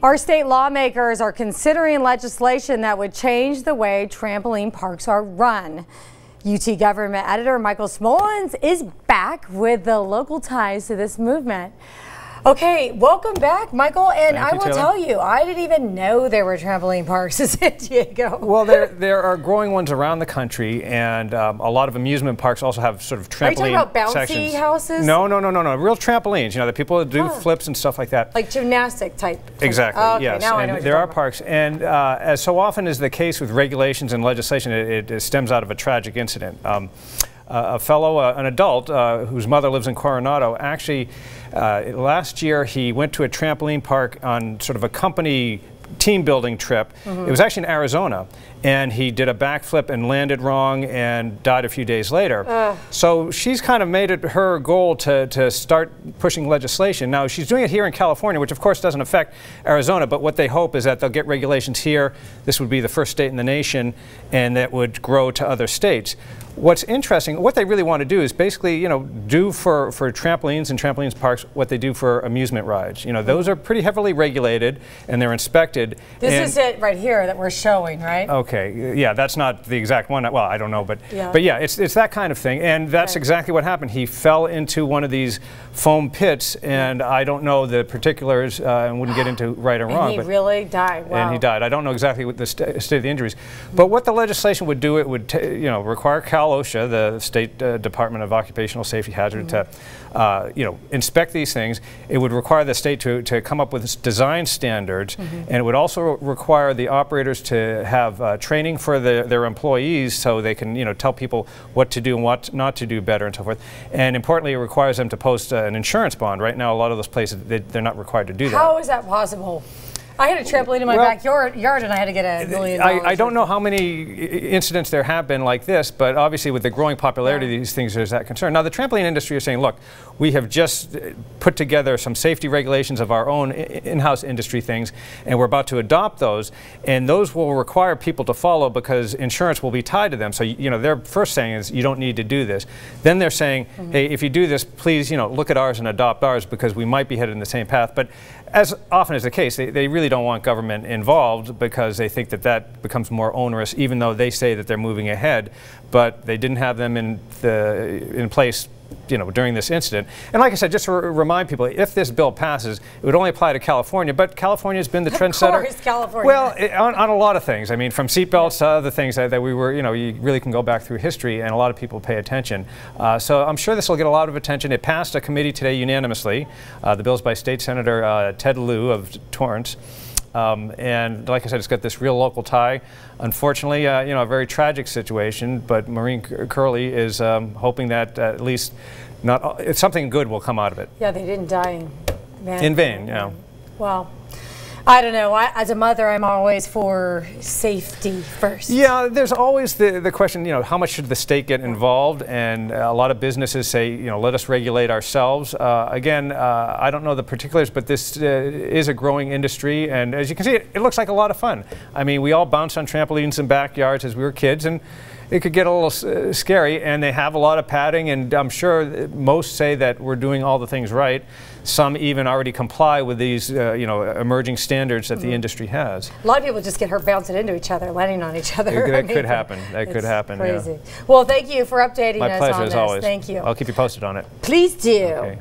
Our state lawmakers are considering legislation that would change the way trampoline parks are run. UT government editor Michael Smolens is back with the local ties to this movement. Okay, welcome back, Michael. And I will tell you, I didn't even know there were trampoline parks in San Diego. Well, there are growing ones around the country, and a lot of amusement parks also have sort of trampoline sections. Are you talking about bouncy houses? No. Real trampolines. You know, the people that do flips and stuff like that. Like gymnastic type. Exactly. Okay, yes. now I know what there you're are parks, and as so often is the case with regulations and legislation, it stems out of a tragic incident. An adult whose mother lives in Coronado, actually last year he went to a trampoline park on sort of a company team building trip. It was actually in Arizona, and he did a backflip and landed wrong and died a few days later. So she's kind of made it her goal to start pushing legislation. Now she's doing it here in California, which of course doesn't affect Arizona, but what they hope is that they'll get regulations here. This would be the first state in the nation, and that would grow to other states. What's interesting, what they really want to do is basically, you know, do for trampolines and trampolines parks what they do for amusement rides. You know, those are pretty heavily regulated and they're inspected. This is it right here that we're showing, right? Okay, yeah, that's not the exact one. Well, I don't know, but yeah, it's that kind of thing, and that's exactly what happened. He fell into one of these foam pits, and I don't know the particulars, and wouldn't get into right or wrong. And he really died. Wow. And he died. I don't know exactly what the state of the injuries, but what the legislation would do, it would require OSHA, the State Department of Occupational Safety Hazard, to inspect these things. It would require the state to come up with design standards, and it would also require the operators to have training for their employees, so they can tell people what to do and what not to do better and so forth. And importantly, it requires them to post an insurance bond. Right now, a lot of those places, they're not required to do that. How is that possible? I had a trampoline in my backyard and I had to get $1 million. I don't know how many incidents there have been like this, but obviously with the growing popularity of these things, there's that concern. Now the trampoline industry is saying, look, we have just put together some safety regulations of our own in-house industry things, and we're about to adopt those, and those will require people to follow because insurance will be tied to them. So their first saying is you don't need to do this. Then they're saying, hey, if you do this, please look at ours and adopt ours because we might be headed in the same path. But as often is the case, they really don't want government involved because they think that becomes more onerous, even though they say that they're moving ahead, but they didn't have them in place during this incident. And like I said, just to remind people, if this bill passes, it would only apply to California, but California's been the trendsetter. Of course, California. Well, on a lot of things. I mean, from seatbelts to other things that we were, you really can go back through history, and a lot of people pay attention. So I'm sure this will get a lot of attention. It passed a committee today unanimously. The bill's by State Senator Ted Lieu of Torrance. And like I said, it's got this real local tie. Unfortunately, a very tragic situation, but Maureen Curley is hoping that at least something good will come out of it. Yeah, they didn't die in vain. Yeah. Well, I don't know. As a mother, I'm always for safety first. Yeah, there's always the question, how much should the state get involved? And a lot of businesses say, let us regulate ourselves. Again, I don't know the particulars, but this is a growing industry. And as you can see, it looks like a lot of fun. I mean, we all bounced on trampolines in backyards as we were kids, and it could get a little scary, and they have a lot of padding, and I'm sure most say that we're doing all the things right. Some even already comply with these, emerging standards that the industry has. A lot of people just get hurt bouncing into each other, landing on each other. That could happen. That could happen. Crazy. Yeah. Well, thank you for updating us on this. My pleasure, as always. Thank you. I'll keep you posted on it. Please do. Okay.